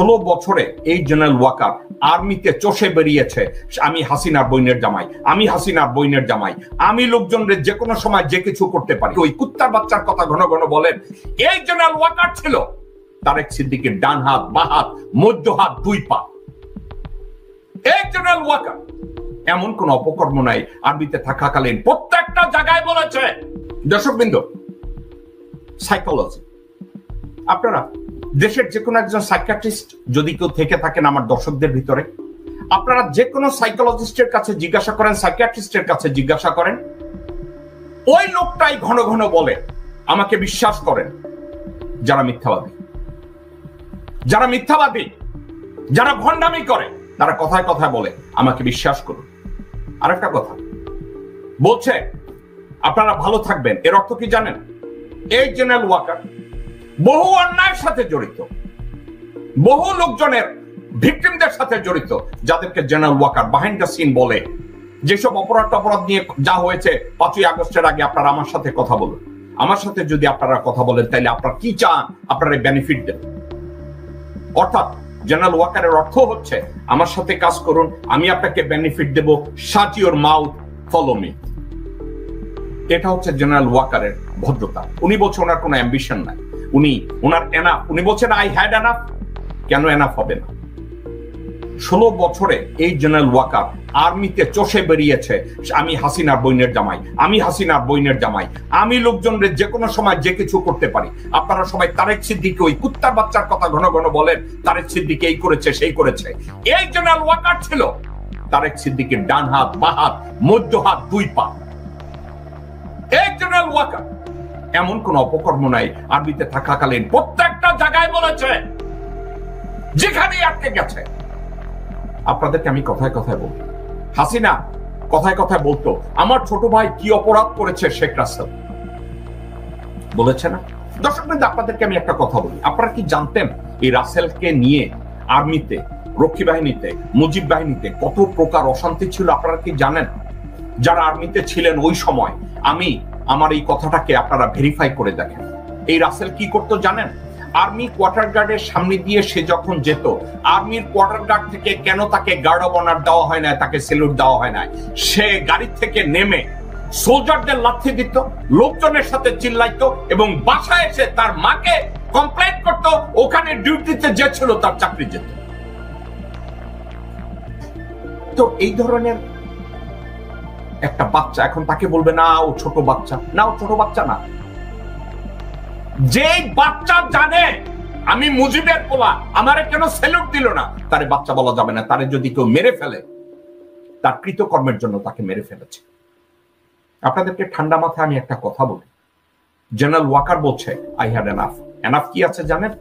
16 বছরে এই জেনারেল ওয়াকার আর্মিতে চষে বেরিয়েছে আমি হাসিনার বইনের জামাই, আমি হাসিনার বইনের জামাই, আমি লোকজনদের যে কোনো সময় যে কিছু করতে পারি। ওই কুত্তার বাচ্চার কথা ঘন ঘন বলেন। এই জেনারেল ওয়াকার ছিল তারেক সিদ্দিকের ডান হাত, বা হাত, মধ্য হাত, দুই পা। এই জেনারেল ওয়াকার এমন কোন অপকর্ম নাই আর্মিতে থাকাকালীন প্রত্যেকটা জায়গায় বলেছে। দর্শকবৃন্দ, সাইকোলজি, আপনারা দেশের যে কোনো একজন সাইকিয়াট্রিস্ট যদি কেউ থেকে থাকেন আমার দর্শকদের ভিতরে, আপনারা যে কোনো সাইকোলজিস্টের কাছে জিজ্ঞাসা করেন, সাইকিয়াট্রিস্টের কাছে জিজ্ঞাসা করেন, ওই লোকটাই ঘন ঘন বলে আমাকে বিশ্বাস করেন। যারা মিথ্যাবাদী, যারা মিথ্যাবাদী, যারা ভণ্ডামি করে, তারা কথায় কথায় বলে আমাকে বিশ্বাস করুন। আরেকটা কথা বলছে আপনারা ভালো থাকবেন, এর অর্থ কি জানেন? এই জেনারেল ওয়াকার বহু অন্যায়ের সাথে জড়িত, বহু লোকজনের ভিকটিমদের সাথে জড়িত, যাদেরকে General Walker behind the scene বলে। যেসব অপরাধ নিয়ে যা হয়েছে 5ই আগস্টের আগে, আপনারা আমার সাথে কথা বলুন। আমার সাথে যদি আপনারা কথা বলেন তাহলে আপনারা কি চান, আপনারা বেনিফিট দেন। অর্থাৎ জেনারেল ওয়াকারের অর্থ হচ্ছে আমার সাথে কাজ করুন, আমি আপনাকে বেনিফিট দেব, shut your mouth, follow me. এটা হচ্ছে জেনারেল ওয়াকারের ভদ্রতা। উনি বলছে ওনার কোনো অ্যাম্বিশন নাই, ওনার এনাফ। উনি বলছেন আই হ্যাড এনাফ। কেন এনাফ হবে না? 16 বছরে এই জেনারেল ওয়াকার আর্মিতে চষে বেরিয়েছে আমি হাসিনার বইনের জামাই, আমি হাসিনার বইনের জামাই, আমি লোকজনদের যে কোনো সময় যে কিছু করতে পারি। আপনারা সবাই তারেক সিদ্দিকী ওই কুত্তার বাচ্চার কথা ঘন ঘন বলেন, তারেক সিদ্দিকী এই করেছে সেই করেছে। এই জেনারেল ওয়াকার ছিল তারেক সিদ্দিকীর ডান হাত, বা হাত, মধ্য হাত, দুই পা। এই জেনারেল ওয়াকার এমন কোন অপকর্ম নাই আর্মিতে থাকাকালীন প্রত্যেকটা জায়গায় বলেছে, যেখানেই আটকে গেছে। আপনাদেরকে আমি কথায় কথায় বলবো, হাসিনা কথায় কথায় বলতো আমার ছোট ভাই কি অপরাধ করেছে শেখ রাসেল, বলেছে না? দর্শকবৃন্দ, আপনাদেরকে আমি একটা কথা বলি, আপনারা কি জানতেন এই রাসেলকে নিয়ে আর্মিতে, রক্ষী বাহিনীতে, মুজিব বাহিনীতে কত প্রকার অশান্তি ছিল? আপনারা কি জানেন? যারা আর্মিতে ছিলেন ওই সময়, আমার এই কথাটাকে আপনারা ভেরিফাই করে দেখেন। এই রাসেল কি করতো জানেন? আর্মি কোয়ার্টার গার্ডের সামনে দিয়ে সে যখন যেত, আর্মির কোয়ার্টার গার্ড থেকে কেন তাকে গার্ড অব অনার দেওয়া হয় না, তাকে স্যালুট দেওয়া হয় না, সে গাড়ি থেকে নেমে সোলজারদের লাথি দিত, লোকজনের সাথে চিল্লাইতো, এবং বাসায় এসে তার মাকে কমপ্লেইন করত, ওখানে ডিউটিতে যে ছিল তার চাকরি যেত। তো এই ধরনের একটা বাচ্চা, এখন তাকে বলবে না ও ছোট বাচ্চা, না ও ছোট বাচ্চা না। যে বাচ্চা জানে আমি মুজিবের পোলা, আমারে কেন স্যালুট দিল না, তারে বাচ্চা বলা যাবে না। তারে যদি কেউ মেরে ফেলে, তার কৃতকর্মের জন্য তাকে মেরে ফেলেছে। আপনাদেরকে ঠান্ডা মাথায় আমি একটা কথা বলি, জেনারেল ওয়াকার বলছে আই হ্যাড এনাফ। এনাফ কি আছে জানেন?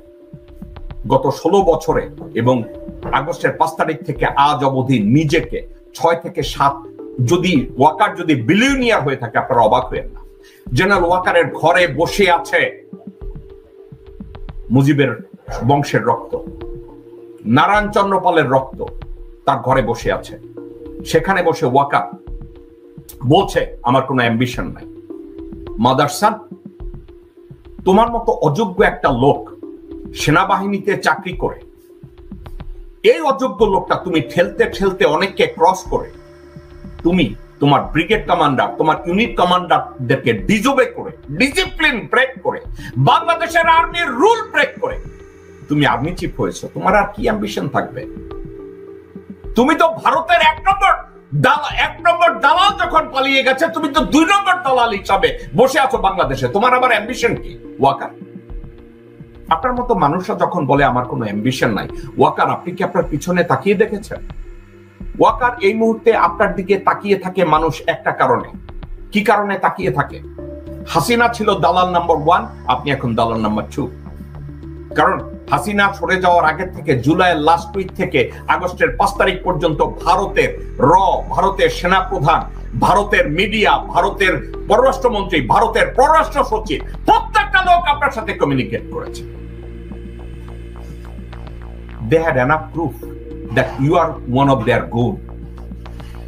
গত 16 বছরে এবং আগস্টের 5 তারিখ থেকে আজ অবধি নিজেকে 6 থেকে 7, যদি ওয়াকার যদি বিলিয়নিয়ার হয়ে থাকে আপনারা অবাক হবেন না। জেনারেল ওয়াকারের ঘরে বসে আছে মুজিবের বংশের রক্ত, নারায়ণ চন্দ্র পালের রক্ত তার ঘরে বসে আছে। সেখানে বসে ওয়াকার বলছে আমার কোনো অ্যাম্বিশন নাই। মাদারসান, তোমার মতো অযোগ্য একটা লোক সেনাবাহিনীতে চাকরি করে, এই অযোগ্য লোকটা তুমি ঠেলতে ঠেলতে অনেককে ক্রস করে, তুমি তোমার ব্রিগেড কমান্ডার, তোমার ইউনিট কমান্ডারদেরকে ডিজোবে করে, ডিসিপ্লিন ব্রেক করে, বাংলাদেশের আর্মির রুল ব্রেক করে তুমি আর্মি চিফ হয়েছো। তোমার আর কি অ্যাম্বিশন থাকবে? তুমি তো ভারতের 1 নম্বর দালাল যখন পালিয়ে গেছে, তুমি তো 2 নম্বর দালাল হিসাবে বসে আছো বাংলাদেশে। তোমার আবার অ্যাম্বিশন কি? ওয়াকার, আপনার মতো মানুষরা যখন বলে আমার কোনো অ্যাম্বিশন নাই, ওয়াকার আপনি কি আপনার পিছনে তাকিয়ে দেখেছেন? ওয়াকার এই মুহূর্তে আপনার দিকে তাকিয়ে থাকে মানুষ একটা কারণে। কি কারণে তাকিয়ে থাকে? হাসিনা ছিল দালাল নাম্বার 1, আপনি এখন দালাল নাম্বার 2। কারণ হাসিনা সরে যাওয়ার আগে থেকে, জুলাইয়ের লাস্ট উইক থেকে আগস্টের 5 তারিখ পর্যন্ত ভারতের সেনাপ্রধান, ভারতের মিডিয়া, ভারতের পররাষ্ট্রমন্ত্রী, ভারতের পররাষ্ট্র সচিব, প্রত্যেকটা লোক আপনার সাথে কমিউনিকেট করেছে। They had enough proof that you are one of their good.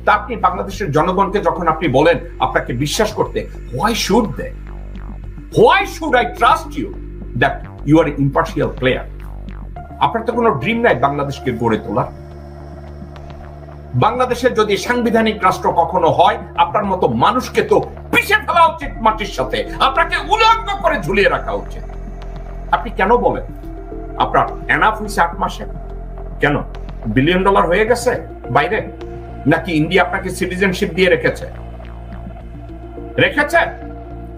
তা আপনি বাংলাদেশের জনগণকে যখন আপনি বলেন আপনাকে বিশ্বাস করতে, why should they? Why should I trust you that you are an impartial player? আপনার তো কোনো ড্রিম নাই বাংলাদেশকে গড়ে তোলার। বাংলাদেশের যদি সাংবিধানিক রাষ্ট্র কখনো হয়, আপনার মতো মানুষকে তো পিষে ফেলা উচিত মাটির সাথে, আপনাকে উলঙ্গ করে ঝুলিয়ে রাখা উচিত। আপনি কেন বলেন আপনার এনাফ হয়েছে 8 মাসে? কেন $1 বিলিয়ন হয়ে গেছে বাইরে? নাকি ইন্ডিয়া আপনাকে সিটিজেনশিপ দিয়ে রেখেছে?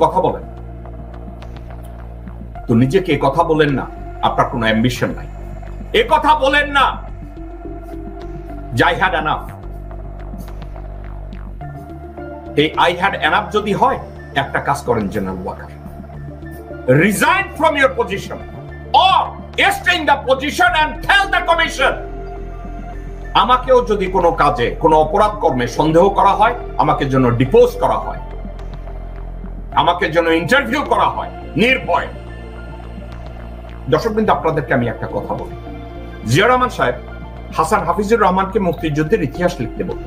কথা বলেন তো, নিজেকে কথা বলেন না আপনার কোনো অ্যাম্বিশন নাই, এ কথা বলেন না I had enough। এই I had enough যদি হয়, একটা কাজ করেন General Walker, resign from your position or stay in the position and tell the commission। আমাকেও যদি কোনো কাজে কোনো অপরাধ কর্মে সন্দেহ করা হয়, আমাকে যেন ডিপোজ করা হয়, আমাকে যেন ইন্টারভিউ করা হয় নির্ভয়। দর্শকবৃন্দ, আপনাদেরকে আমি একটা কথা বলি, জিয়া রহমান সাহেব হাসান হাফিজুর রহমানকে মুক্তিযুদ্ধের ইতিহাস লিখতে বলল।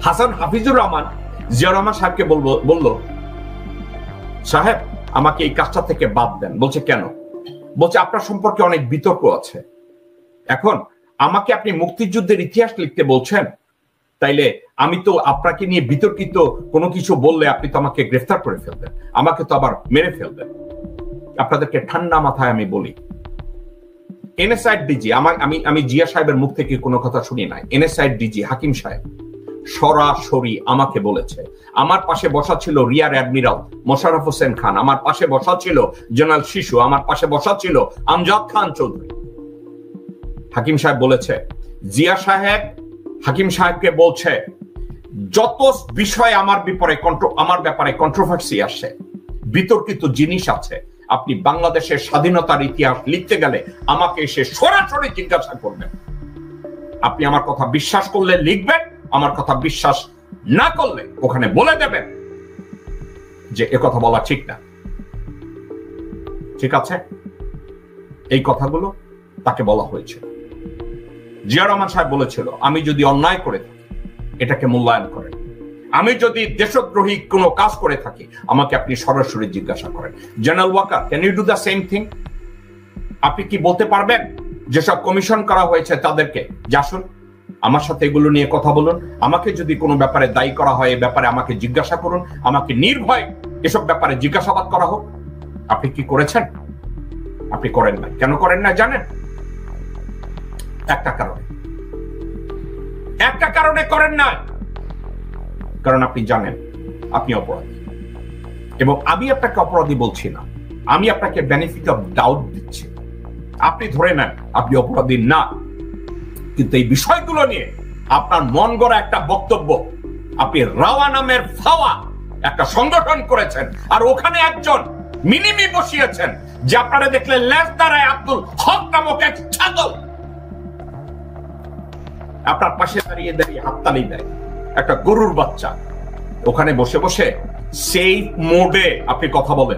হাসান হাফিজুর রহমান জিয়া রহমান সাহেবকে বলল, সাহেব আমাকে এই কাজটা থেকে বাদ দেন। বলছে কেন? বলছে আপনার সম্পর্কে অনেক বিতর্ক আছে, এখন আমাকে আপনি মুক্তিযুদ্ধের ইতিহাস লিখতে বলছেন, তাইলে আমি তো আপনাকে নিয়ে বিতর্কিত কোনো কিছু বললে আপনি তো আমাকে গ্রেফতার করে ফেলবেন, আমাকে তো আবার মেরে ফেলবেন। আপনাদেরকে ঠান্ডা মাথায় আমি বলি, এনএসআইড ডিজি, আমি জিয়া সাহেবের মুখ থেকে কোনো কথা শুনি নাই, এনএসআইড ডিজি হাকিম সাহেব সরাসরি আমাকে বলেছে। আমার পাশে বসা ছিল রিয়ার অ্যাডমিরাল মোশাররফ হোসেন খান, আমার পাশে বসা ছিল জেনারেল শিশু, আমার পাশে বসা ছিল আমজাদ খান চৌধুরী। হাকিম সাহেব বলেছে, জিয়া সাহেব হাকিম সাহেবকে বলছে, যত বিষয় আমার ব্যাপারে কন্ট্রোভার্সি আসে, বিতর্কিত জিনিস আছে, আপনি বাংলাদেশের স্বাধীনতার ইতিহাস লিখতে গেলে আমাকে এসে সরাসরি জিজ্ঞাসা করবেন। আপনি আমার কথা বিশ্বাস করলে লিখবেন, আমার কথা বিশ্বাস না করলে ওখানে বলে দেবেন যে এ কথা বলা ঠিক না। ঠিক আছে? এই কথাগুলো তাকে বলা হয়েছিল। জিয়া রহমান সাহেব বলেছিল, আমি যদি অন্যায় করে থাকি এটাকে মূল্যায়ন করেন, আমি যদি দেশদ্রোহী কোনো কাজ করে থাকি আমাকে আপনি সরাসরি জিজ্ঞাসা করেন। General Walker, can you do the same thing? আপনি কি বলতে পারবেন যেসব কমিশন করা হয়েছে তাদেরকে, যে আসুন আমার সাথে এগুলো নিয়ে কথা বলুন, আমাকে যদি কোনো ব্যাপারে দায়ী করা হয় এ ব্যাপারে আমাকে জিজ্ঞাসা করুন, আমাকে নির্ভয় এসব ব্যাপারে জিজ্ঞাসাবাদ করা হোক? আপনি কি করেছেন? আপনি করেন না। কেন করেন না জানেন? একটা কারণে করেন না, কারণ আপনি জানেন আপনি অপরাধী। এবং আমি আপনাকে অপরাধী বলছি না, আমি আপনাকে বেনিফিট অফ ডাউট দিচ্ছি। আপনি ধরে নেন আপনি অপরাধী না, কিন্তু এই বিষয়গুলো নিয়ে আপনার মন গড়া একটা বক্তব্য, আপনি রাওয়া নামের ফাওয়া একটা সংগঠন করেছেন, আর ওখানে একজন মিনিমি বসিয়েছেন যে আপনারা দেখলে লেজ দাঁড়ায় আব্দুল হক নামক এক ছাগল আপনার পাশে দাঁড়িয়ে দাঁড়িয়ে হাততালি দেয়, একটা গরুর বাচ্চা। ওখানে বসে বসে সেই মোডে আপনি কথা বলেন।